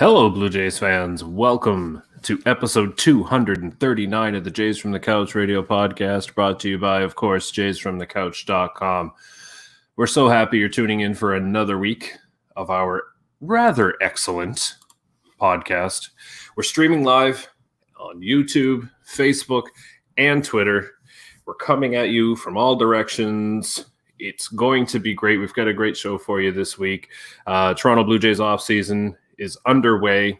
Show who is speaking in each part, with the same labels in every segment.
Speaker 1: Hello, Blue Jays fans. Welcome to episode 239 of the Jays from the Couch radio podcast, brought to you by, of course, JaysFromTheCouch.com. We're so happy you're tuning in for another week of our rather excellent podcast. We're streaming live on YouTube, Facebook, and Twitter. We're coming at you from all directions. It's going to be great. We've got a great show for you this week. Toronto Blue Jays offseason is underway.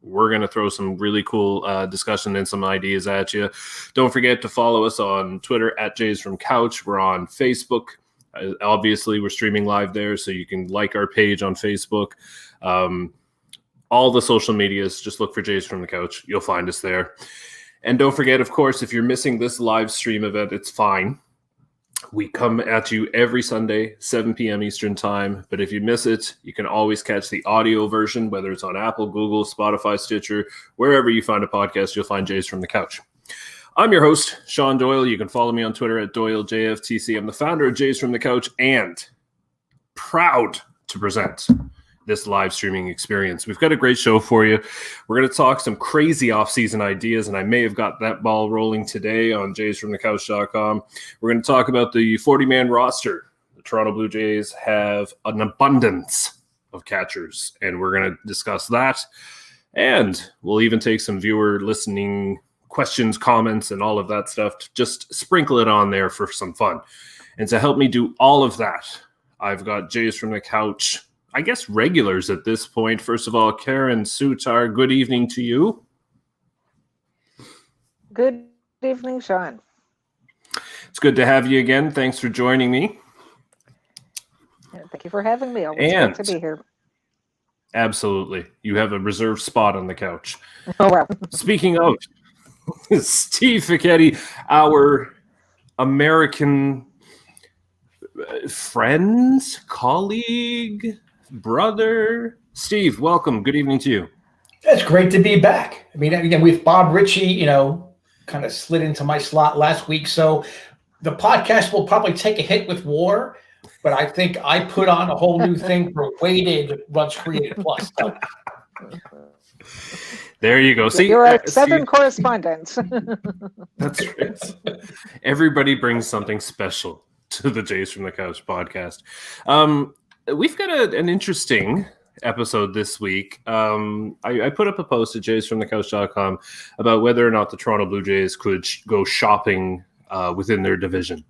Speaker 1: We're going to throw some really cool discussion and some ideas at you. Don't forget to follow us on Twitter at Jays from Couch. We're on Facebook. Obviously, we're streaming live there, so you can like our page on Facebook. All the social medias, just look for Jays from the Couch. You'll find us there. And don't forget, of course, if you're missing this live stream event, it's fine. We come at you every Sunday, 7 p.m. Eastern time. But if you miss it, you can always catch the audio version, whether it's on Apple, Google, Spotify, Stitcher, wherever you find a podcast, you'll find Jays from the Couch. I'm your host, Sean Doyle. You can follow me on Twitter at Doyle JFtC. I'm the founder of Jays from the Couch and proud to present this live streaming experience. We've got a great show for you. We're going to talk some crazy offseason ideas, and I may have got that ball rolling today on JaysFromTheCouch.com. We're going to talk about the 40-man roster. The Toronto Blue Jays have an abundance of catchers, and we're going to discuss that. And we'll even take some viewer listening questions, comments, and all of that stuff to just sprinkle it on there for some fun. And to help me do all of that, I've got Jays from the Couch, I guess regulars at this point. First of all, Karen Sutar, good evening to you.
Speaker 2: Good evening, Sean.
Speaker 1: It's good to have you again. Thanks for joining me.
Speaker 2: Thank you for having me. Always great to be here.
Speaker 1: Absolutely. You have a reserved spot on the couch.
Speaker 2: Oh, well.
Speaker 1: Speaking of, Steve Fichetti, our American friend, colleague, brother. Steve, welcome. Good evening to you.
Speaker 3: It's great to be back. I mean, again, with Bob Ritchie, kind of slid into my slot last week. So the podcast will probably take a hit with WAR, but I think I put on a whole new thing for weighted runs created plus.
Speaker 1: There you go. See,
Speaker 2: you're a Southern correspondent.
Speaker 1: That's right. Everybody brings something special to the Jays from the Couch podcast. We've got an interesting episode this week. I put up a post at JaysFromTheCouch.com about whether or not the Toronto Blue Jays could go shopping within their division.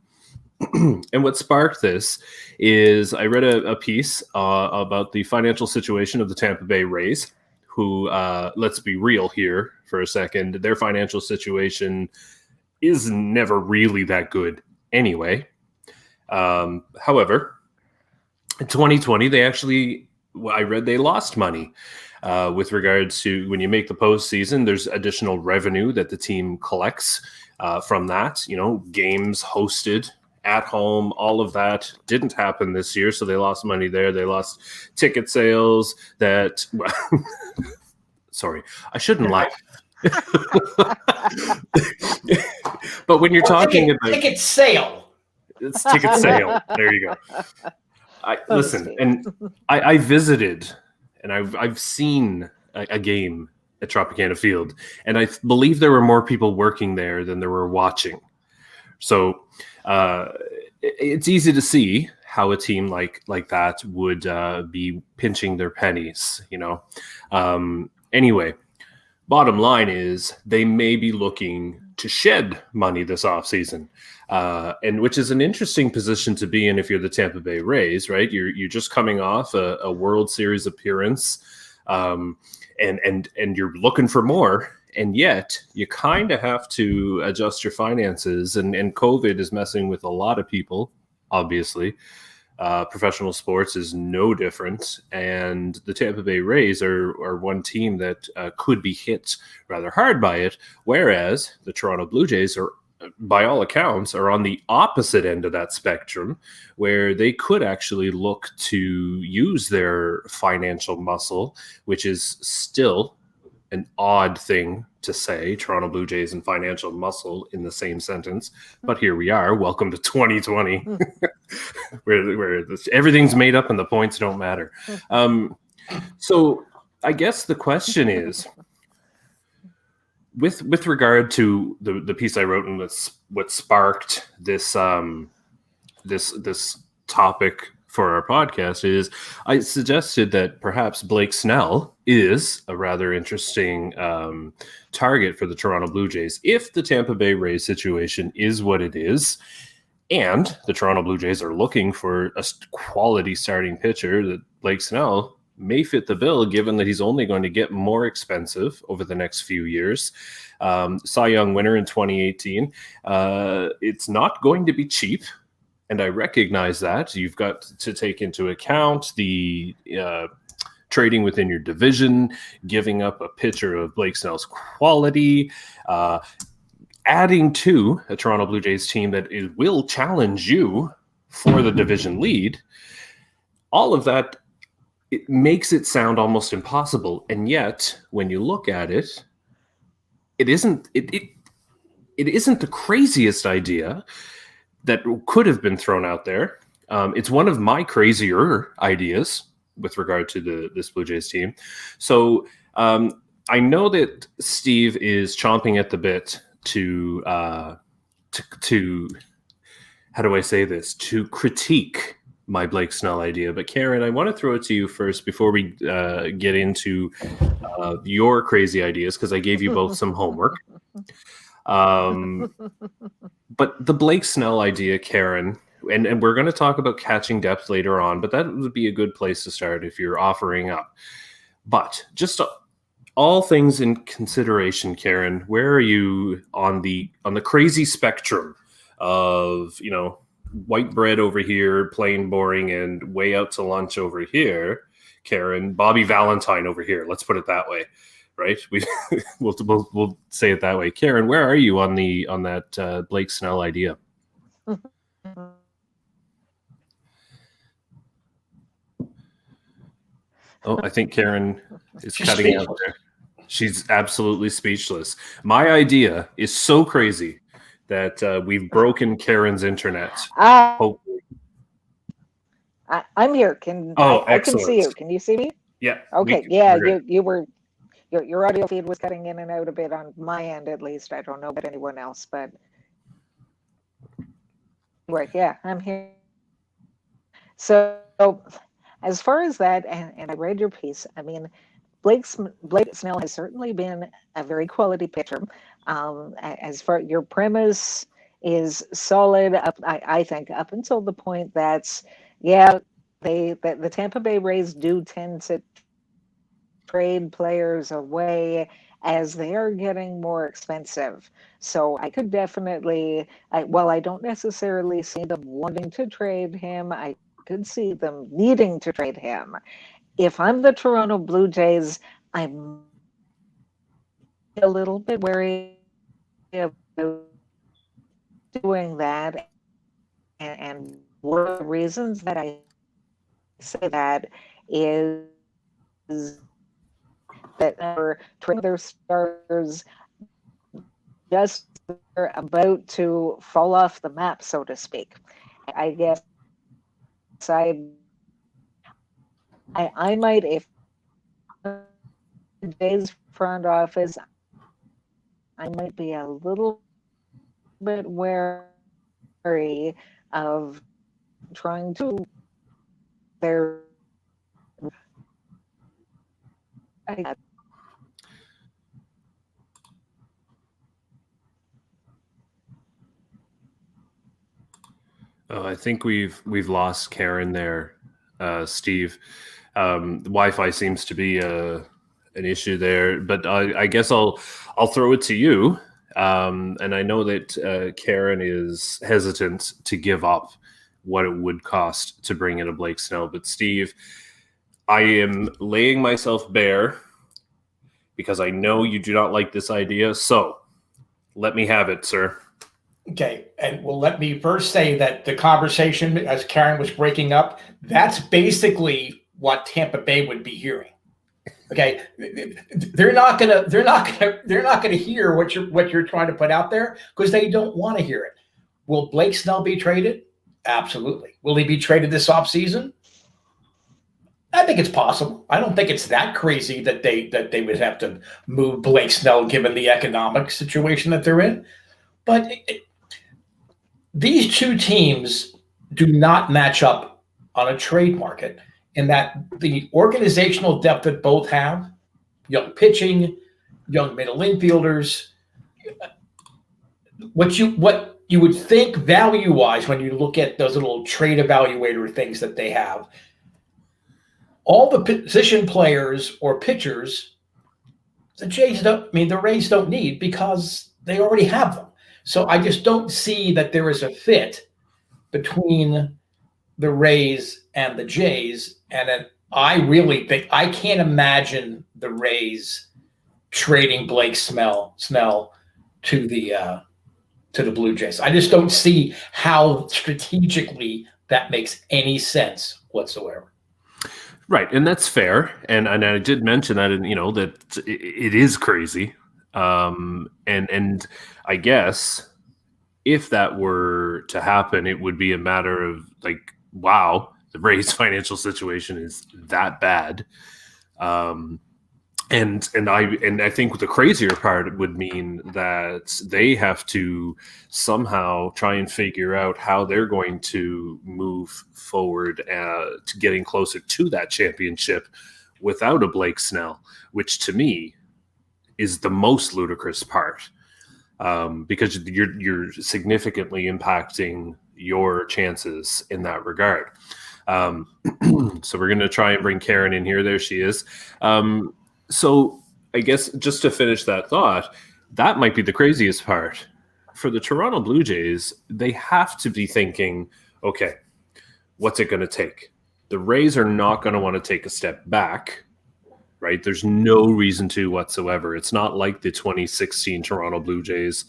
Speaker 1: And what sparked this is I read a piece about the financial situation of the Tampa Bay Rays, who, let's be real here for a second, their financial situation is never really that good anyway. However, in 2020, I read they lost money with regards to when you make the postseason, there's additional revenue that the team collects from that. Games hosted at home, all of that didn't happen this year. So they lost money there. They lost ticket sales sorry, I shouldn't lie. But when you're talking about
Speaker 3: ticket sale,
Speaker 1: it's ticket sale. There you go. Listen, and I visited, and I've seen a game at Tropicana Field, and I believe there were more people working there than there were watching. So it's easy to see how a team like that would be pinching their pennies. Anyway, bottom line is they may be looking to shed money this offseason. And which is an interesting position to be in if you're the Tampa Bay Rays, right? You're just coming off a World Series appearance, and you're looking for more, and yet you kind of have to adjust your finances, and COVID is messing with a lot of people, obviously. Professional sports is no different, and the Tampa Bay Rays are one team that could be hit rather hard by it, whereas the Toronto Blue Jays are, by all accounts, are on the opposite end of that spectrum, where they could actually look to use their financial muscle, which is still an odd thing to say, Toronto Blue Jays and financial muscle in the same sentence. But here we are. Welcome to 2020, where everything's made up and the points don't matter. So I guess the question is, with regard to the piece I wrote and what sparked this this topic for our podcast is I suggested that perhaps Blake Snell is a rather interesting target for the Toronto Blue Jays if the Tampa Bay Rays situation is what it is, and the Toronto Blue Jays are looking for a quality starting pitcher. That Blake Snell may fit the bill, given that he's only going to get more expensive over the next few years. Cy Young winner in 2018. It's not going to be cheap, and I recognize that. You've got to take into account the trading within your division, giving up a pitcher of Blake Snell's quality, adding to a Toronto Blue Jays team that will challenge you for the division lead. All of that, it makes it sound almost impossible, and yet when you look at it, it isn't the craziest idea that could have been thrown out there. It's one of my crazier ideas with regard to this Blue Jays team. So I know that Steve is chomping at the bit to how do I say this, to critique my Blake Snell idea. But Karen, I want to throw it to you first before we get into your crazy ideas, because I gave you both some homework. But the Blake Snell idea, Karen, and we're going to talk about catching depth later on, but that would be a good place to start if you're offering up. But just all things in consideration, Karen, where are you on the crazy spectrum of, white bread over here, plain boring, and way out to lunch over here, Karen, Bobby Valentine over here. Let's put it that way, right? We'll say it that way. Karen, where are you on that Blake Snell idea? Oh, I think Karen is cutting out there. She's absolutely speechless. My idea is so crazy that we've broken Karen's internet. Hopefully.
Speaker 2: I'm here. I can see you. Can you see me?
Speaker 1: Yeah.
Speaker 2: Okay. Your audio feed was cutting in and out a bit on my end, at least. I don't know about anyone else, but right. Yeah, I'm here. So as far as that, and I read your piece, I mean, Blake Snell has certainly been a very quality pitcher. As far your premise is solid, I think up until the point that, the Tampa Bay Rays do tend to trade players away as they are getting more expensive. So I could definitely, while I don't necessarily see them wanting to trade him, I could see them needing to trade him. If I'm the Toronto Blue Jays, I'm a little bit wary of doing that. And one of the reasons that I say that is that they're trading their stars just about to fall off the map, so to speak. I guess I might, if today's front office, I might be a little bit wary of trying to their
Speaker 1: I think we've lost Karen there, Steve. The Wi-Fi seems to be an issue there, but I guess I'll throw it to you. And I know that Karen is hesitant to give up what it would cost to bring in a Blake Snell. But Steve, I am laying myself bare because I know you do not like this idea. So let me have it, sir.
Speaker 3: Okay, and well, let me first say that the conversation, as Karen was breaking up, that's basically what Tampa Bay would be hearing. Okay, they're not gonna hear what you're trying to put out there because they don't want to hear it. Will Blake Snell be traded? Absolutely. Will he be traded this offseason? I think it's possible. I don't think it's that crazy that they would have to move Blake Snell given the economic situation that they're in. But these two teams do not match up on a trade market in that the organizational depth that both have, young pitching, young middle infielders, what you would think value-wise when you look at those little trade evaluator things that they have, all the position players or pitchers, the Rays don't need because they already have them. So I just don't see that there is a fit between the Rays and the Jays. And then I really think I can't imagine the Rays trading Blake Snell to the Blue Jays. I just don't see how strategically that makes any sense whatsoever.
Speaker 1: Right, and that's fair, and I did mention that, that it is crazy, and I guess if that were to happen, it would be a matter of like, wow, the Rays' financial situation is that bad, and I think the crazier part would mean that they have to somehow try and figure out how they're going to move forward to getting closer to that championship without a Blake Snell, which to me is the most ludicrous part, because you're significantly impacting your chances in that regard. So we're going to try and bring Karen in here. There she is. So I guess just to finish that thought, that might be the craziest part. For the Toronto Blue Jays, they have to be thinking, okay, what's it going to take? The Rays are not going to want to take a step back, right? There's no reason to whatsoever. It's not like the 2016 Toronto Blue Jays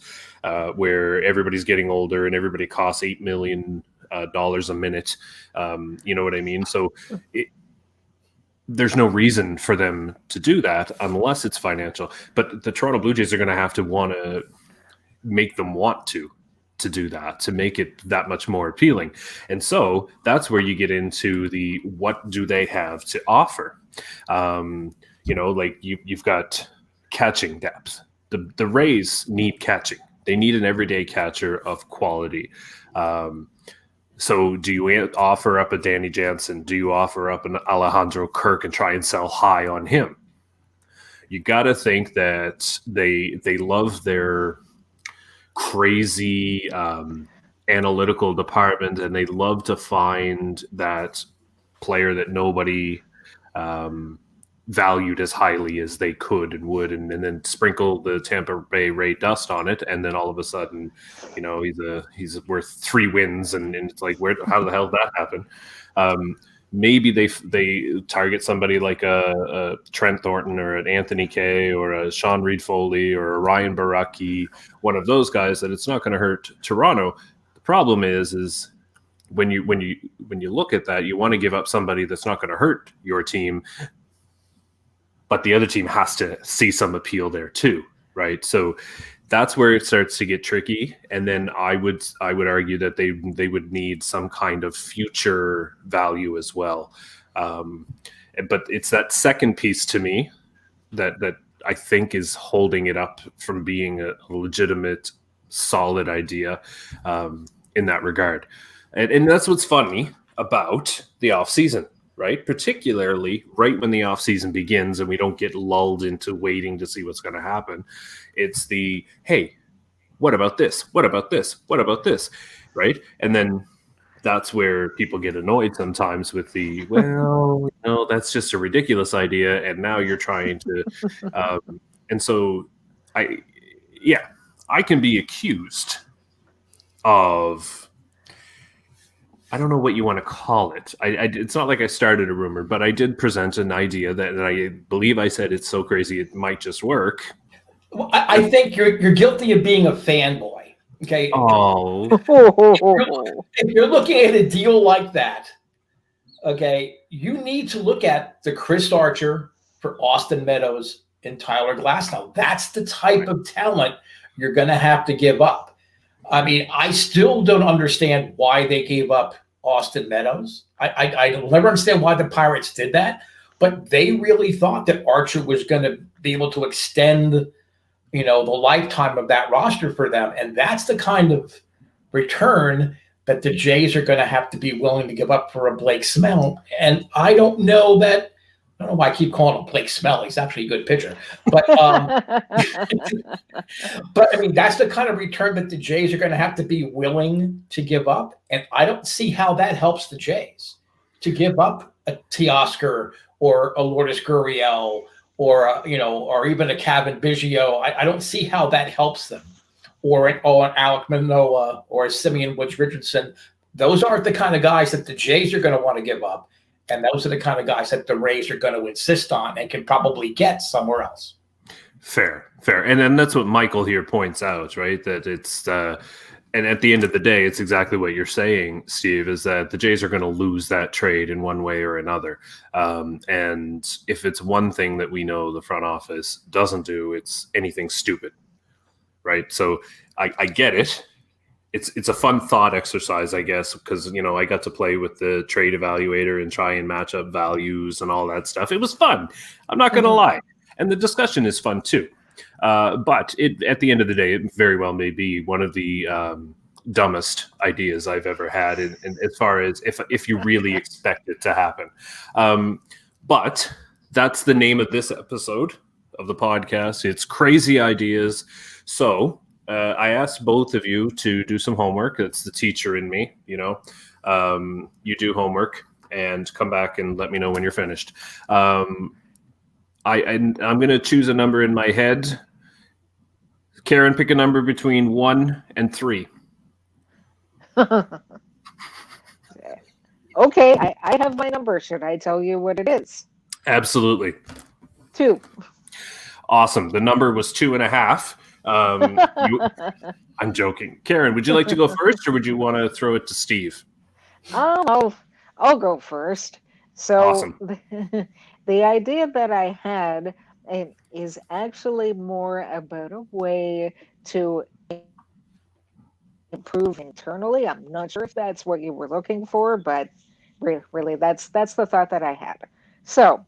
Speaker 1: where everybody's getting older and everybody costs $8 million a minute. You know what I mean? So there's no reason for them to do that unless it's financial. But the Toronto Blue Jays are going to have to want to make them want to do that, to make it that much more appealing. And so that's where you get into the what do they have to offer? Like you've got catching depth. The Rays need catching. They need an everyday catcher of quality. So do you offer up a Danny Jansen? Do you offer up an Alejandro Kirk and try and sell high on him? You got to think that they love their crazy analytical department, and they love to find that player that nobody valued as highly as they could and would, and then sprinkle the Tampa Bay Ray dust on it, and then all of a sudden, he's worth 3 wins, and it's like, how the hell did that happen? Maybe they target somebody like a Trent Thornton or an Anthony Kay or a Sean Reed-Foley or a Ryan Baraki, one of those guys that it's not going to hurt Toronto. The problem is when you look at that, you want to give up somebody that's not going to hurt your team, but the other team has to see some appeal there too, right? So that's where it starts to get tricky. And then I would argue that they would need some kind of future value as well. But it's that second piece to me that I think is holding it up from being a legitimate, solid idea in that regard. And that's what's funny about the offseason, right? Particularly right when the offseason begins and we don't get lulled into waiting to see what's going to happen. It's the, hey, what about this? What about this? What about this? Right? And then that's where people get annoyed sometimes with the, well, that's just a ridiculous idea. And now you're trying to, and so I can be accused of, I don't know what you want to call it. It's not like I started a rumor, but I did present an idea that I believe I said it's so crazy it might just work.
Speaker 3: Well, I think you're guilty of being a fanboy. Okay.
Speaker 1: Oh.
Speaker 3: If you're looking at a deal like that, okay, you need to look at the Chris Archer for Austin Meadows and Tyler Glasnow. That's the type of talent you're going to have to give up. I mean, I still don't understand why they gave up Austin Meadows. I'll never understand why the Pirates did that, but they really thought that Archer was going to be able to extend, the lifetime of that roster for them. And that's the kind of return that the Jays are going to have to be willing to give up for a Blake Snell. And I don't know why I keep calling him Blake Snell. He's actually a good pitcher. But but I mean, that's the kind of return that the Jays are going to have to be willing to give up. And I don't see how that helps the Jays to give up a Teoscar or a Lourdes Gurriel or even a Kevin Biggio. I don't see how that helps them. Or an Alec Manoah or a Simeon Woods Richardson. Those aren't the kind of guys that the Jays are going to want to give up. And those are the kind of guys that the Rays are going to insist on and can probably get somewhere else.
Speaker 1: Fair. And then that's what Michael here points out, right? That it's and at the end of the day, it's exactly what you're saying, Steve, is that the Jays are going to lose that trade in one way or another. And if it's one thing that we know the front office doesn't do, it's anything stupid, right? So I get it. It's a fun thought exercise, I guess, because, I got to play with the trade evaluator and try and match up values and all that stuff. It was fun. I'm not going to lie. And the discussion is fun too. But at the end of the day, it very well may be one of the dumbest ideas I've ever had in as far as if you really expect it to happen. But that's the name of this episode of the podcast. It's Crazy Ideas. So I asked both of you to do some homework. It's the teacher in me, you do homework and come back and let me know when you're finished. I'm going to choose a number in my head. Karen, pick a number between 1 and 3.
Speaker 2: Okay, I have my number. Should I tell you what it is?
Speaker 1: Absolutely.
Speaker 2: 2.
Speaker 1: Awesome. The number was 2.5. I'm joking. Karen, would you like to go first, or would you want to throw it to Steve?
Speaker 2: I'll go first. So
Speaker 1: awesome.
Speaker 2: The idea that I had is actually more about a way to improve internally. I'm not sure if that's what you were looking for, but really that's the thought that I had. So,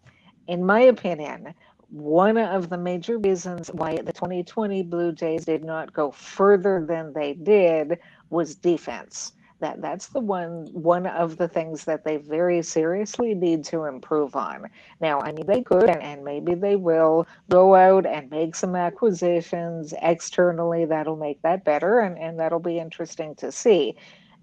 Speaker 2: in my opinion, one of the major reasons why the 2020 Blue Jays did not go further than they did was defense. That's the one of the things that they very seriously need to improve on. Now, I mean, they could, and maybe they will, go out and make some acquisitions externally that'll make that better, and that'll be interesting to see.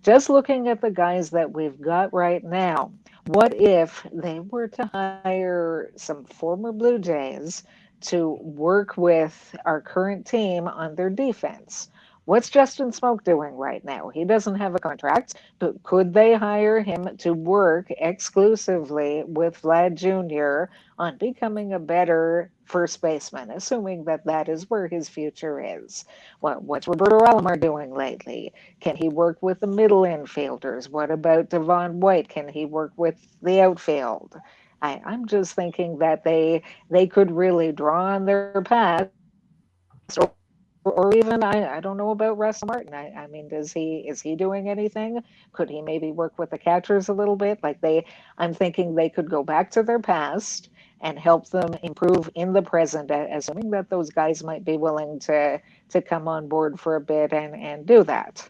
Speaker 2: Just looking at the guys that we've got right now, what if they were to hire some former Blue Jays to work with our current team on their defense? What's Justin Smoke doing right now? He doesn't have a contract, but could they hire him to work exclusively with Vlad Jr. on becoming a better first baseman, assuming that is where his future is? What's Roberto Alomar doing lately? Can he work with the middle infielders? What about Devon White? Can he work with the outfield? I'm just thinking that they could really draw on their past, or even I don't know about Russ Martin. I mean, is he doing anything? Could he maybe work with the catchers a little bit? I'm thinking they could go back to their past and help them improve in the present, assuming that those guys might be willing to come on board for a bit and do that.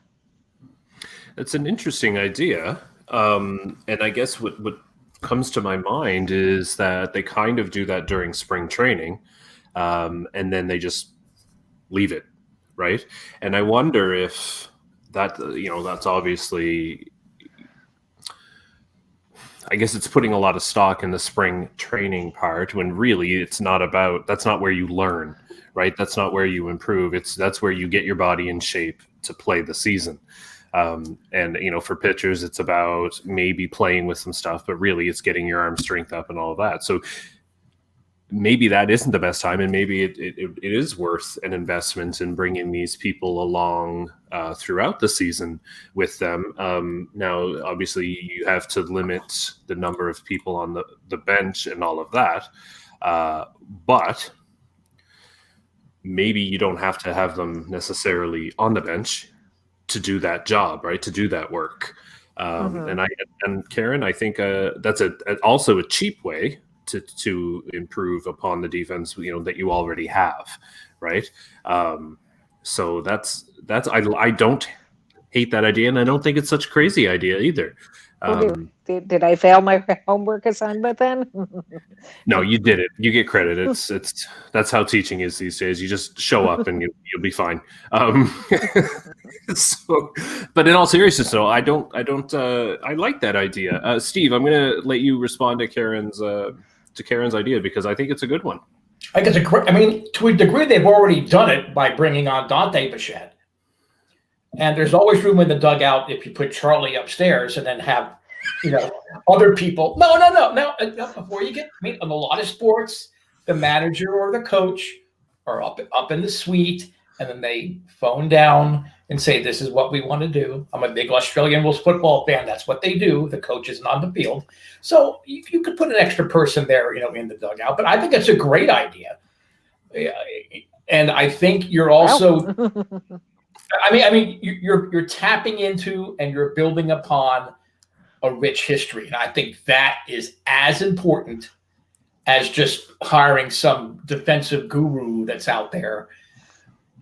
Speaker 1: It's an interesting idea. And I guess what comes to my mind is that they kind of do that during spring training, and then they just leave it, right? And I wonder if that's obviously, I guess it's putting a lot of stock in the spring training part, when really that's not where you learn, right? That's not where you improve. That's where you get your body in shape to play the season. And for pitchers, it's about maybe playing with some stuff, but really it's getting your arm strength up and all of that. So maybe that isn't the best time, and maybe it is worth an investment in bringing these people along throughout the season with them. Now, obviously, you have to limit the number of people on the bench and all of that, but maybe you don't have to have them necessarily on the bench to do that job, right? To do that work. And Karen, I think that's also a cheap way to improve upon the defense, that you already have, right? So that's I don't hate that idea, and I don't think it's such a crazy idea either.
Speaker 2: Did I fail my homework assignment then?
Speaker 1: No, you did it. You get credit. It's that's how teaching is these days. You just show up and you'll be fine. So, but in all seriousness, though, I like that idea. Steve, I'm going to let you respond to Karen's idea because I think it's a good one.
Speaker 3: I think it's I mean, to a degree, they've already done it by bringing on Dante Bichette. And there's always room in the dugout if you put Charlie upstairs and then have, other people. No. Before you get, in a lot of sports, the manager or the coach are up in the suite, and then they phone down and say, "This is what we want to do." I'm a big Australian rules football fan. That's what they do. The coach isn't on the field, so you could put an extra person there, in the dugout. But I think it's a great idea, and I think you're also. You're tapping into and you're building upon a rich history. And I think that is as important as just hiring some defensive guru that's out there,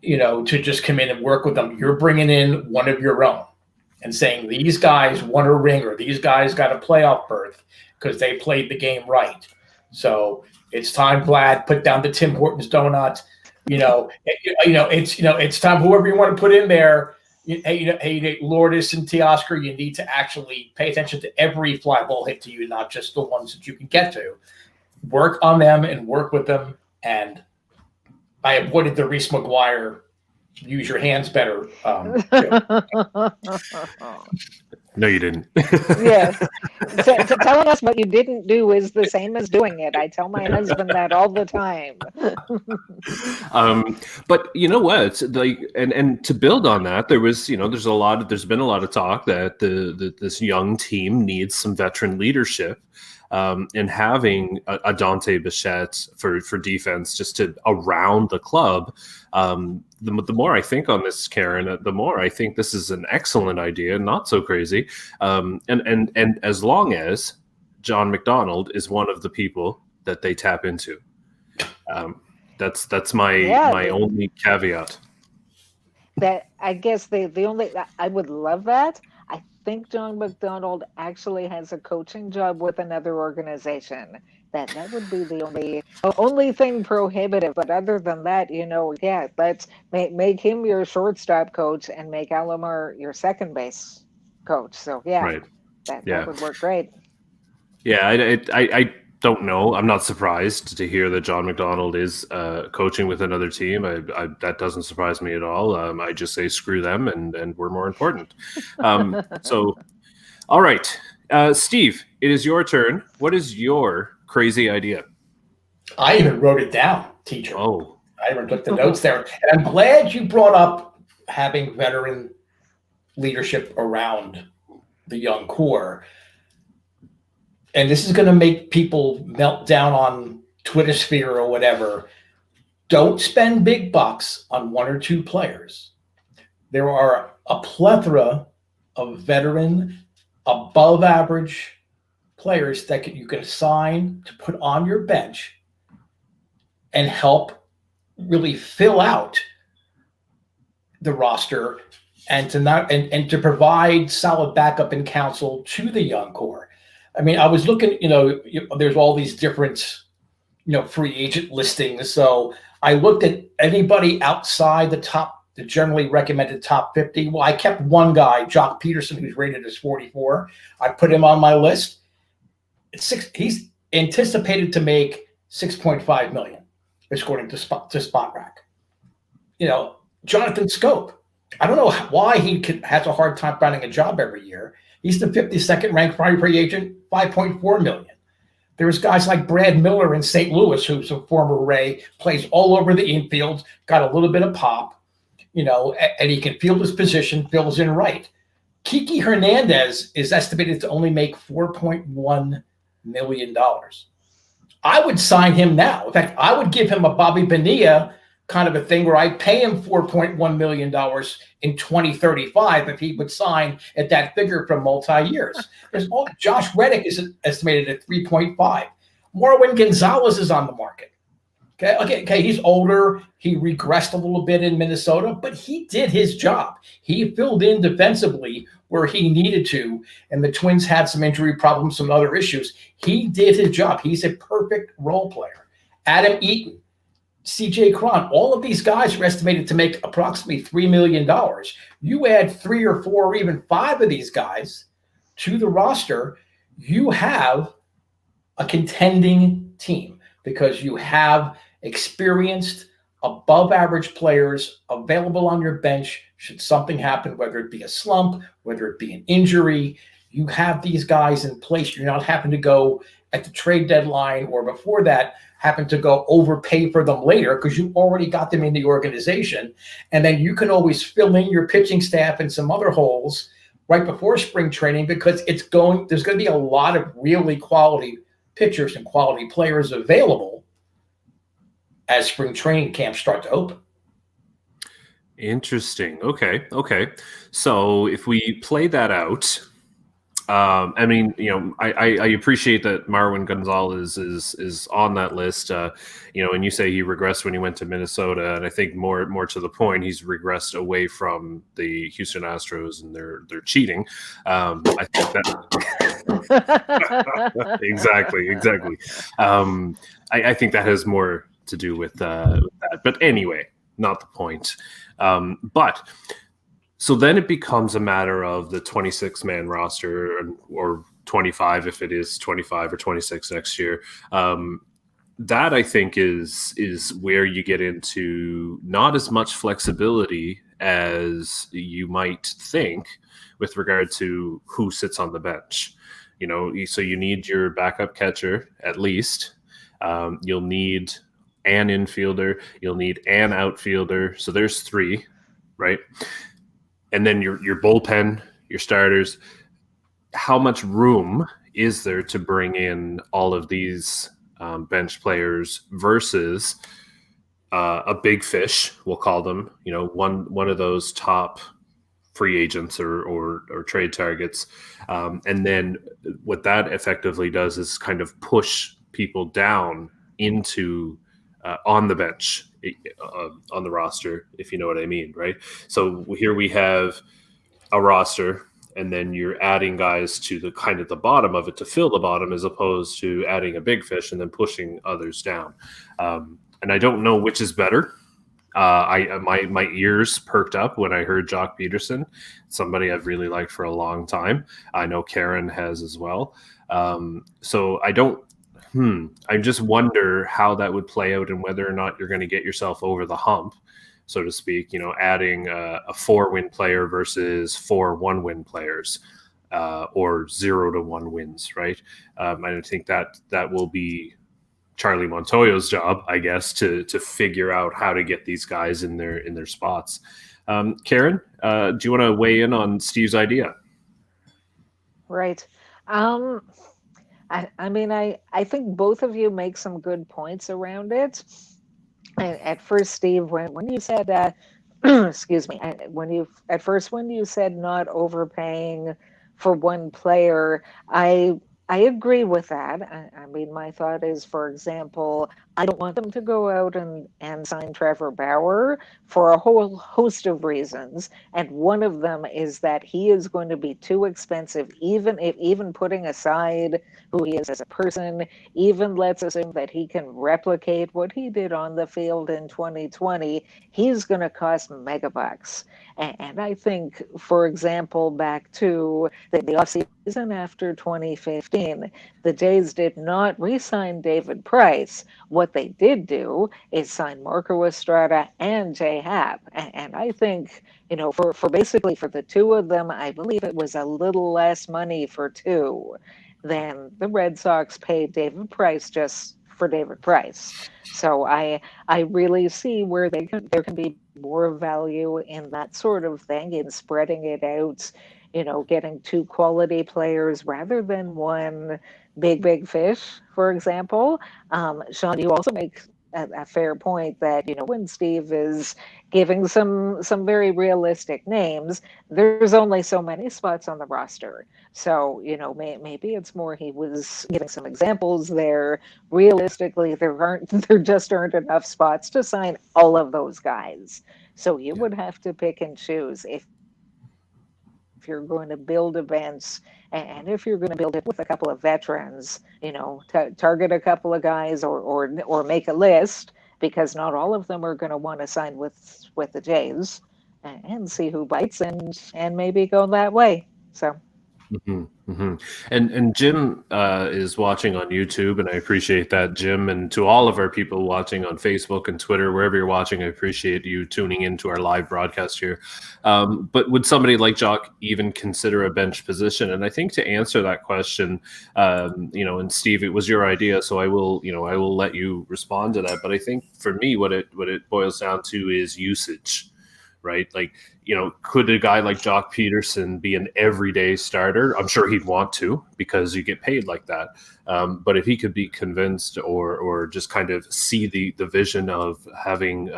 Speaker 3: to just come in and work with them. You're bringing in one of your own and saying these guys won a ring or these guys got a playoff berth because they played the game right. So it's time, Vlad, put down the Tim Hortons donut. It's time. Whoever you want to put in there, hey, Lourdes and Teoscar, you need to actually pay attention to every fly ball hit to you, not just the ones that you can get to. Work on them and work with them. And I avoided the Reese McGuire. Use your hands better.
Speaker 1: No, you didn't.
Speaker 2: Yes. Telling us what you didn't do is the same as doing it. I tell my husband that all the time.
Speaker 1: But you know what? And to build on that, there's been a lot of talk that this young team needs some veteran leadership. And having a Dante Bichette for defense just around the club. The more I think on this, Karen, the more I think this is an excellent idea, not so crazy. And as long as John McDonald is one of the people that they tap into, that's my only caveat.
Speaker 2: That I guess I would love that. I think John McDonald actually has a coaching job with another organization. That would be the only thing prohibitive. But other than that, let's make him your shortstop coach and make Alomar your second base coach. So
Speaker 1: right.
Speaker 2: That would work great.
Speaker 1: Yeah, I don't know. I'm not surprised to hear that John McDonald is coaching with another team. That doesn't surprise me at all. I just say screw them and we're more important. So, all right. Steve, it is your turn. What is your crazy idea?
Speaker 3: I even wrote it down, teacher.
Speaker 1: Oh.
Speaker 3: I even took the notes there. And I'm glad you brought up having veteran leadership around the young core. And this is going to make people melt down on Twitter sphere or whatever. Don't spend big bucks on one or two players. There are a plethora of veteran, above average players that you can assign to put on your bench and help really fill out the roster and to provide solid backup and counsel to the young core. I mean, I was looking, there's all these different, free agent listings. So I looked at anybody outside the generally recommended top 50. Well, I kept one guy, Jock Peterson, who's rated as 44. I put him on my list. He's anticipated to make $6.5 million, according to SpotRack. Jonathan Scope. I don't know why he has a hard time finding a job every year. He's the 52nd ranked free agent, $5.4 million. There's guys like Brad Miller in St. Louis, who's a former Ray, plays all over the infield, got a little bit of pop, and he can field his position, fills in right. Kiki Hernandez is estimated to only make $4.1 million. I would sign him now. In fact, I would give him a Bobby Bonilla kind of a thing where I pay him $4.1 million in 2035 if he would sign at that figure for multi-years. Josh Reddick is estimated at 3.5. Marwin Gonzalez is on the market. Okay, he's older. He regressed a little bit in Minnesota, but he did his job. He filled in defensively where he needed to, and the Twins had some injury problems, some other issues. He did his job. He's a perfect role player. Adam Eaton, CJ Cron, all of these guys are estimated to make approximately $3 million. You add 3 or 4 or even 5 of these guys to the roster, you have a contending team because you have experienced, above average players available on your bench should something happen, whether it be a slump, whether it be an injury. You have these guys in place. You're not having to go at the trade deadline or before that, happen to go overpay for them later because you already got them in the organization. And then you can always fill in your pitching staff and some other holes right before spring training because there's going to be a lot of really quality pitchers and quality players available as spring training camps start to open.
Speaker 1: Interesting. Okay. So if we play that out, I mean, I appreciate that Marwin Gonzalez is on that list. And you say he regressed when he went to Minnesota, and I think more to the point, he's regressed away from the Houston Astros and their cheating. I think that exactly. I think that has more to do with that. But anyway, not the point. But so then it becomes a matter of the 26-man roster or 25 if it is 25 or 26 next year. That I think is where you get into not as much flexibility as you might think with regard to who sits on the bench. So you need your backup catcher at least. You'll need an infielder. You'll need an outfielder. So there's 3, right? And then your bullpen, your starters. How much room is there to bring in all of these bench players versus a big fish, we'll call them, one of those top free agents or trade targets. And then what that effectively does is kind of push people down into on the bench, on the roster, if you know what I mean, right? So here we have a roster, and then you're adding guys to the kind of the bottom of it to fill the bottom, as opposed to adding a big fish and then pushing others down. And I don't know which is better. My ears perked up when I heard Jock Peterson, somebody I've really liked for a long time. I know Karen has as well. So I just wonder how that would play out and whether or not you're going to get yourself over the hump, so to speak, adding a 4-win player versus 4 1-win players or 0 to 1 wins, right? I think that will be Charlie Montoyo's job, I guess, to figure out how to get these guys in their spots. Karen, do you want to weigh in on Steve's idea?
Speaker 2: Right. I mean, I think both of you make some good points around it. At first, Steve, when you said, excuse me, when you said not overpaying for one player, I agree with that. I mean, my thought is, for example, I don't want them to go out and sign Trevor Bauer for a whole host of reasons. And one of them is that he is going to be too expensive, even putting aside who he is as a person, even let's assume that he can replicate what he did on the field in 2020, he's going to cost megabucks. And I think, for example, back to the offseason after 2015, the Jays did not re-sign David Price. What they did do is sign Marco Estrada and J Happ. And I think, for basically for the 2 of them, I believe it was a little less money for 2 than the Red Sox paid David Price just for David Price. So I really see where there can be more value in that sort of thing, in spreading it out, getting 2 quality players rather than one big fish, for example. Sean, you also make a fair point that, when Steve is giving some very realistic names, there's only so many spots on the roster. So, maybe it's more he was giving some examples there. Realistically, there just aren't enough spots to sign all of those guys. So you would have to pick and choose if you're going to build events, and if you're going to build it with a couple of veterans, target a couple of guys, or make a list, because not all of them are going to want to sign with the Jays, and see who bites, and maybe go that way. So.
Speaker 1: And Jim is watching on YouTube, and I appreciate that, Jim. And to all of our people watching on Facebook and Twitter, wherever you're watching, I appreciate you tuning into our live broadcast here. But would somebody like Jock even consider a bench position? And I think to answer that question, and Steve, it was your idea, so I will let you respond to that. But I think for me, what it boils down to is usage. Right? Like, could a guy like Jock Peterson be an everyday starter? I'm sure he'd want to, because you get paid like that. But if he could be convinced or just kind of see the vision of having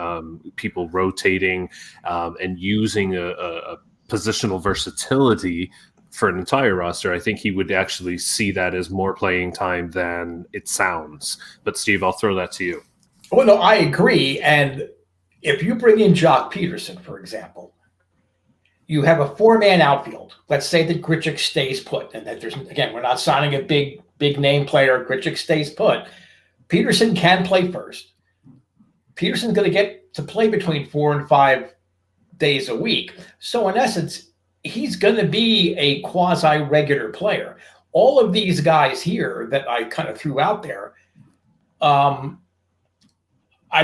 Speaker 1: people rotating and using a positional versatility for an entire roster, I think he would actually see that as more playing time than it sounds. But Steve, I'll throw that to you.
Speaker 3: Well, no, I agree. And if you bring in Jock Peterson, for example, you have a 4-man outfield. Let's say that Grichuk stays put, and that we're not signing a big name player. Grichuk stays put. Peterson can play first. Peterson's going to get to play between 4 and 5 days a week. So in essence, he's going to be a quasi-regular player. All of these guys here that I kind of threw out there, I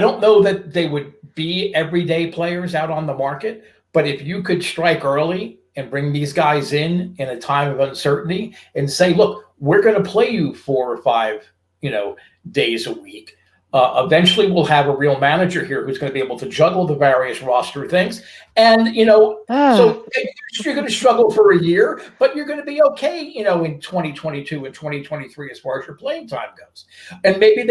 Speaker 3: don't know that they would be everyday players out on the market, but if you could strike early and bring these guys in a time of uncertainty and say, look, we're going to play you 4 or 5, days a week. Eventually we'll have a real manager here who's going to be able to juggle the various roster things. And, so you're going to struggle for a year, but you're going to be okay, in 2022 and 2023 as far as your playing time goes. And maybe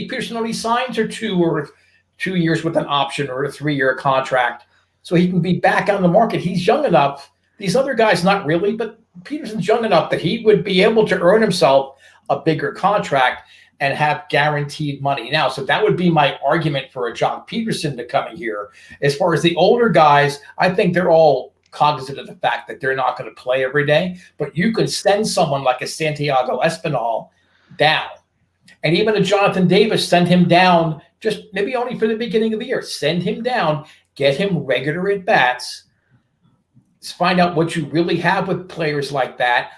Speaker 3: Pearson only signs for 2 years with an option or a 3-year contract, so he can be back on the market. He's young enough. These other guys, not really, but Peterson's young enough that he would be able to earn himself a bigger contract and have guaranteed money now. So that would be my argument for a Jock Peterson to come in here. As far as the older guys, I think they're all cognizant of the fact that they're not going to play every day, but you could send someone like a Santiago Espinal down. And even a Jonathan Davis, send him down, just maybe only for the beginning of the year. Send him down, get him regular at-bats, find out what you really have with players like that.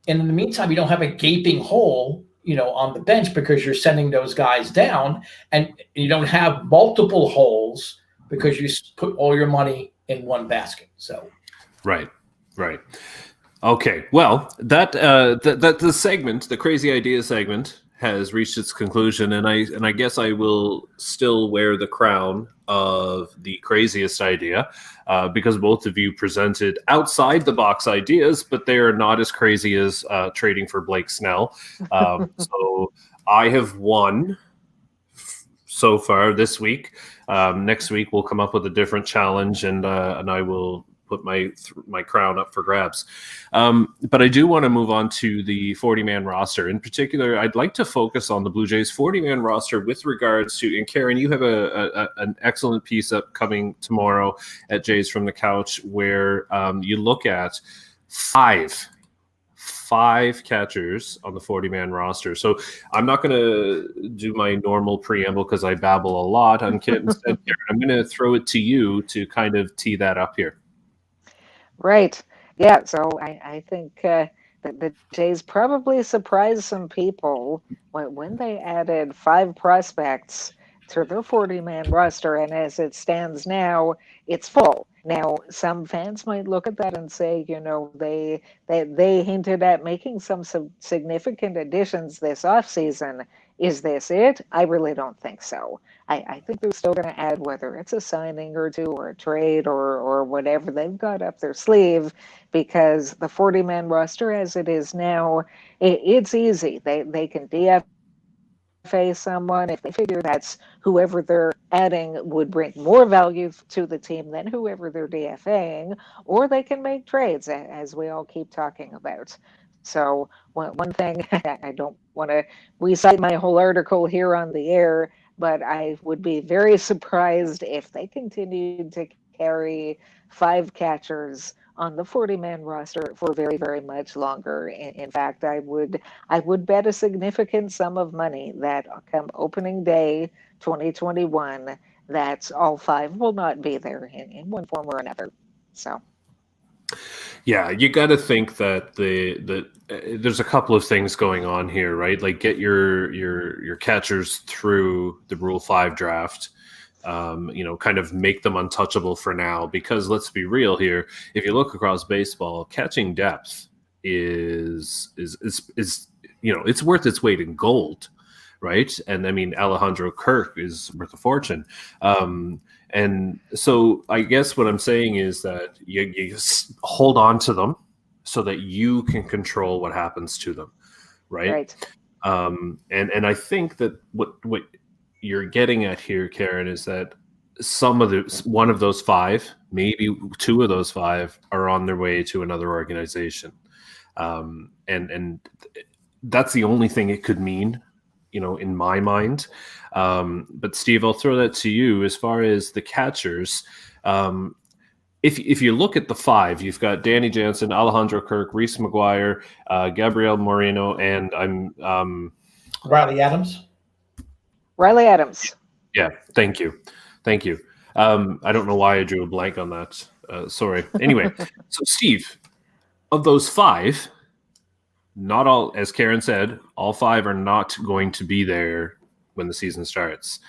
Speaker 3: And in the meantime, you don't have a gaping hole, on the bench because you're sending those guys down, and you don't have multiple holes because you put all your money in one basket. So,
Speaker 1: right. Okay. Well, that the segment, the crazy idea segment, has reached its conclusion, and I guess I will still wear the crown of the craziest idea, because both of you presented outside the box ideas, but they are not as crazy as trading for Blake Snell. So I have won so far this week. Next week we'll come up with a different challenge, and I will put my crown up for grabs. But I do want to move on to the 40-man roster. In particular, I'd like to focus on the Blue Jays 40-man roster with regards to, and Karen, you have an excellent piece up coming tomorrow at Jays from the Couch where you look at five catchers on the 40-man roster. So I'm not going to do my normal preamble because I babble a lot on Kit. Instead, Karen, I'm going to throw it to you to kind of tee that up here.
Speaker 2: Right. Yeah. So I think that the Jays probably surprised some people when they added 5 prospects to their 40-man roster. And as it stands now, it's full. Now, some fans might look at that and say, they hinted at making some significant additions this offseason. Is this it? I really don't think so. I think they're still going to add, whether it's a signing or two or a trade or whatever they've got up their sleeve, because the 40-man roster as it is now, it's easy. They can DFA DFA someone if they figure that's whoever they're adding would bring more value to the team than whoever they're DFAing, or they can make trades, as we all keep talking about. So one thing, I don't want to recite my whole article here on the air, but I would be very surprised if they continued to carry 5 catchers on the 40-man roster for very, very much longer. In fact, I would bet a significant sum of money that come opening day 2021, that all 5 will not be there in one form or another. So.
Speaker 1: Yeah, you got to think that there's a couple of things going on here, right? Like get your catchers through the Rule 5 draft. Kind of make them untouchable for now, because let's be real here. If you look across baseball, catching depth is it's worth its weight in gold, right? And I mean, Alejandro Kirk is worth a fortune. And so I guess what I'm saying is that you hold on to them so that you can control what happens to them, right? And I think that what you're getting at here, Karen, is that one of those 5, maybe 2 of those 5, are on their way to another organization, and that's the only thing it could mean, in my mind. But Steve, I'll throw that to you. As far as the catchers, if you look at the 5, you've got Danny Jansen, Alejandro Kirk, Reese McGuire, Gabriel Moreno, and
Speaker 3: Riley Adams.
Speaker 2: Riley Adams.
Speaker 1: Yeah, thank you. I don't know why I drew a blank on that. Sorry. Anyway, so Steve, of those 5, not all, as Karen said, all 5 are not going to be there when the season starts.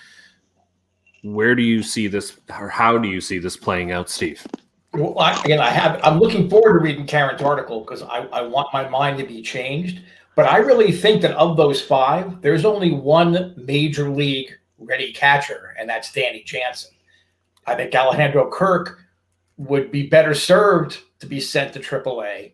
Speaker 1: Where do you see this, or how do you see this playing out, Steve?
Speaker 3: Well, I'm looking forward to reading Karen's article, because I want my mind to be changed. But I really think that of those 5, there's only one major league ready catcher, and that's Danny Jansen. I think Alejandro Kirk would be better served to be sent to AAA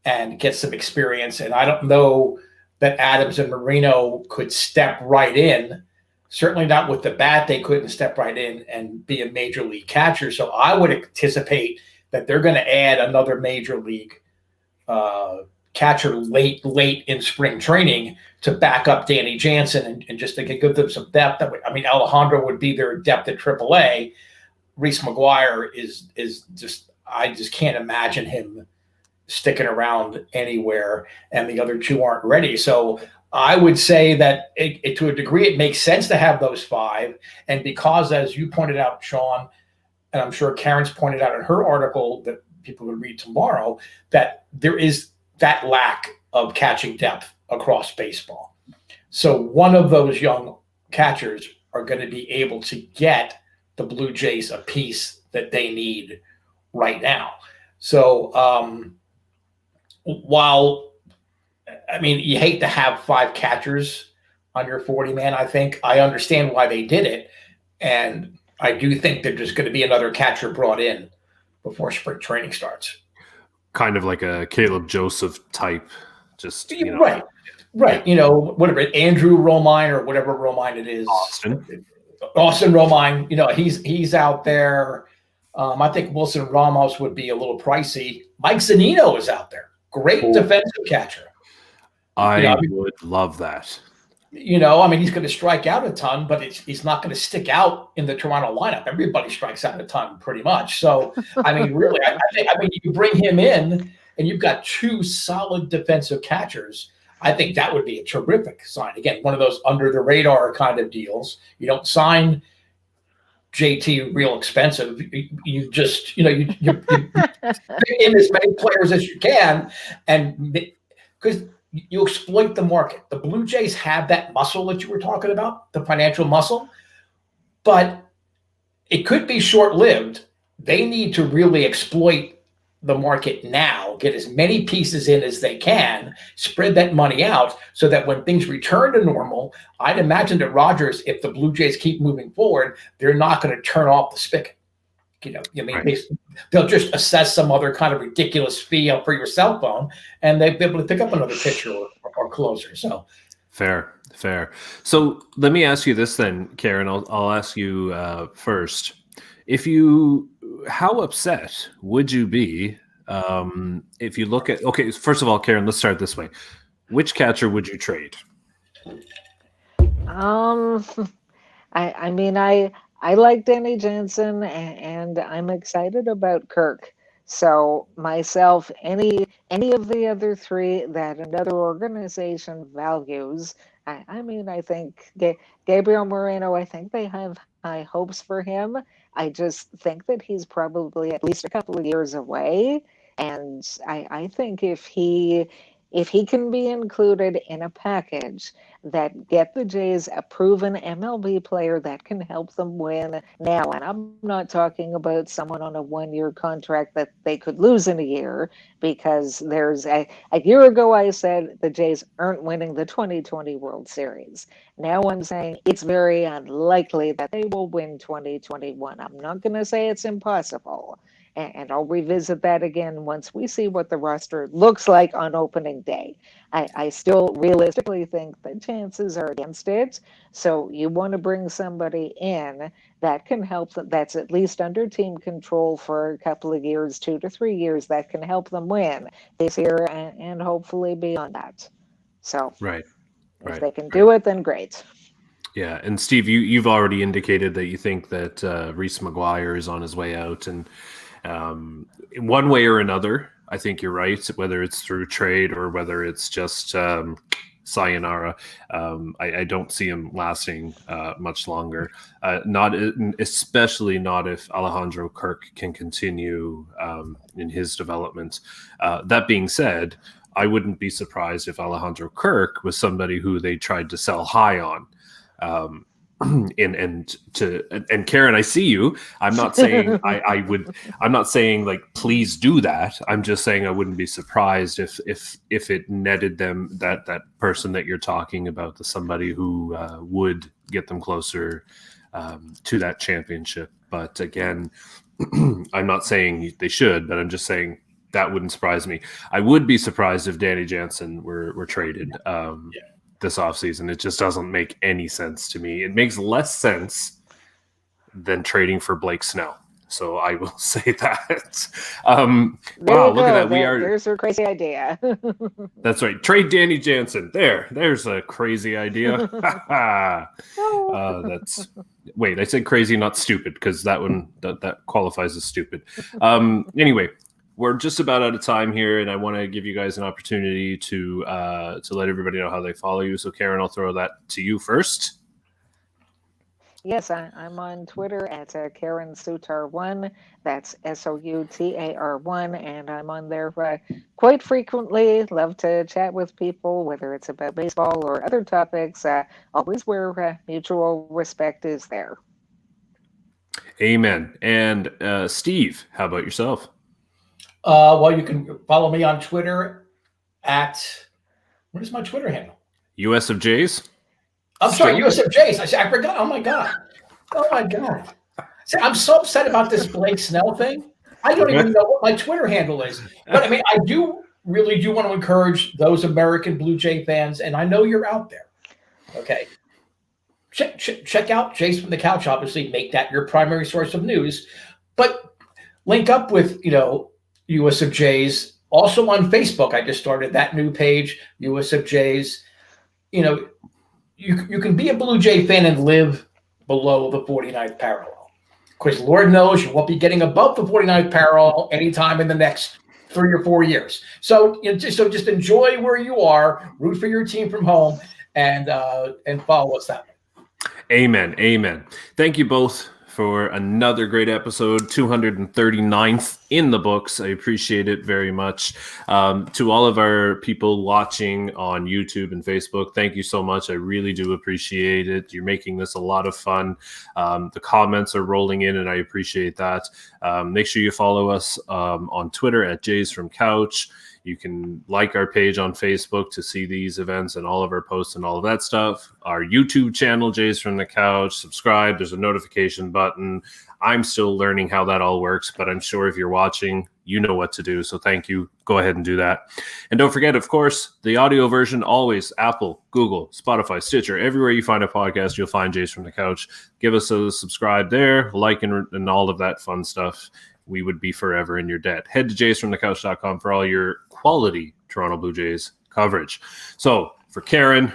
Speaker 3: and get some experience. And I don't know that Adams and Moreno could step right in. Certainly not with the bat. They couldn't step right in and be a major league catcher. So I would anticipate that they're going to add another major league catcher late in spring training to back up Danny Jansen and just to give them some depth. Alejandro would be their depth at AAA. Reese McGuire is just, I just can't imagine him sticking around anywhere, and the other 2 aren't ready. So I would say that to a degree, it makes sense to have those 5. And because, as you pointed out, Sean, and I'm sure Karen's pointed out in her article that people will read tomorrow, that there is that lack of catching depth across baseball. So one of those young catchers are going to be able to get the Blue Jays a piece that they need right now. So while, you hate to have 5 catchers on your 40-man, I understand why they did it. And I do think that there's going to be another catcher brought in before spring training starts.
Speaker 1: Kind of like a Caleb Joseph type, just
Speaker 3: right. Whatever, Andrew Romine or whatever Romine it is, Austin Romine. He's out there. I think Wilson Ramos would be a little pricey. Mike Zunino is out there, great defensive catcher.
Speaker 1: I would love that.
Speaker 3: He's going to strike out a ton, but he's not going to stick out in the Toronto lineup. Everybody strikes out a ton pretty much. So, really, I think you bring him in and you've got 2 solid defensive catchers. I think that would be a terrific sign. Again, one of those under the radar kind of deals. You don't sign JT real expensive. You just, you pick in as many players as you can, and because you exploit the market. The Blue Jays have that muscle that you were talking about, the financial muscle, but it could be short-lived. They need to really exploit the market now, get as many pieces in as they can, spread that money out so that when things return to normal, I'd imagine that Rogers, if the Blue Jays keep moving forward, they're not going to turn off the spigot. Right. They'll just assess some other kind of ridiculous fee for your cell phone, and they'll be able to pick up another pitcher or closer. So
Speaker 1: Fair. So let me ask you this then, Karen. I'll ask you first. How upset would you be if you look at? Okay, first of all, Karen, let's start this way. Which catcher would you trade?
Speaker 2: Um, I mean, I like Danny Jansen, and I'm excited about Kirk. So myself, any of the other three that another organization values, I mean, I think Gabriel Moreno, I think they have high hopes for him. I just think that he's probably at least a couple of years away, and I think if he can be included in a package that get the Jays a proven MLB player that can help them win now. And I'm not talking about someone on a 1-year contract that they could lose in a year, because there's a year ago I said the Jays aren't winning the 2020 World Series. Now I'm saying it's very unlikely that they will win 2021. I'm not going to say it's impossible. And I'll revisit that again once we see what the roster looks like on opening day. I still realistically think the chances are against it. So you want to bring somebody in that can help, that's at least under team control for a couple of years, 2 to 3 years, that can help them win this year and hopefully beyond that. So if they can do it, then great.
Speaker 1: Yeah, and Steve, you've already indicated that you think that Reese McGuire is on his way out, and in one way or another, I think you're right, whether it's through trade or whether it's just sayonara. I don't see him lasting much longer, especially not if Alejandro Kirk can continue in his development. That being said, I wouldn't be surprised if Alejandro Kirk was somebody who they tried to sell high on. And Karen, I see you. I'm not saying I would. I'm not saying like please do that. I'm just saying I wouldn't be surprised if it netted them that person that you're talking about to somebody who would get them closer to that championship. But again, I'm not saying they should, but I'm just saying that wouldn't surprise me. I would be surprised if Danny Jansen were traded. This offseason. It just doesn't make any sense to me. It makes less sense than trading for Blake Snell. So I will say that. Wow, look at that.
Speaker 2: There's a crazy idea.
Speaker 1: That's right. Trade Danny Jansen. There's a crazy idea. Wait, I said crazy, not stupid, because that one that qualifies as stupid. Anyway, we're just about out of time here, and I want to give you guys an opportunity to let everybody know how they follow you. So, Karen, I'll throw that to you first.
Speaker 2: Yes, I'm on Twitter at Karen Sutar1. That's SOUTAR1, and I'm on there quite frequently. Love to chat with people, whether it's about baseball or other topics. Always where mutual respect is there.
Speaker 1: Amen. And Steve, how about yourself?
Speaker 3: Well, you can follow me on Twitter at, what is my Twitter handle?
Speaker 1: US of Jays?
Speaker 3: I'm sorry, US of Jays. I forgot. Oh my God. See, I'm so upset about this Blake Snell thing. I don't even know what my Twitter handle is. But I mean, I really do want to encourage those American Blue Jay fans, and I know you're out there. Okay. Check out Jays from the Couch, obviously. Make that your primary source of news. But link up with, US of Jays. Also on Facebook, I just started that new page, US of Jays. You can be a Blue Jay fan and live below the 49th parallel. Because Lord knows you won't be getting above the 49th parallel anytime in the next 3 or 4 years. So just enjoy where you are, root for your team from home, and follow us that way.
Speaker 1: Amen. Thank you both for another great episode, 239th in the books. I appreciate it very much. To all of our people watching on YouTube and Facebook, thank you so much. I really do appreciate it. You're making this a lot of fun. The comments are rolling in, and I appreciate that. Make sure you follow us on Twitter at Jays from Couch. You can like our page on Facebook to see these events and all of our posts and all of that stuff. Our YouTube channel, Jays from the Couch. Subscribe. There's a notification button. I'm still learning how that all works, but I'm sure if you're watching, you know what to do. So thank you. Go ahead and do that. And don't forget, of course, the audio version, always Apple, Google, Spotify, Stitcher, everywhere you find a podcast, you'll find Jays from the Couch. Give us a subscribe there, like, and all of that fun stuff. We would be forever in your debt. Head to jaysfromthecouch.com for all your quality Toronto Blue Jays coverage. So for Karen,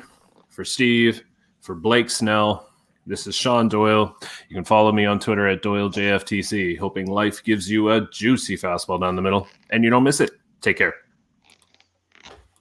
Speaker 1: for Steve, for Blake Snell, this is Sean Doyle. You can follow me on Twitter at JFtC, hoping life gives you a juicy fastball down the middle and you don't miss it. Take care.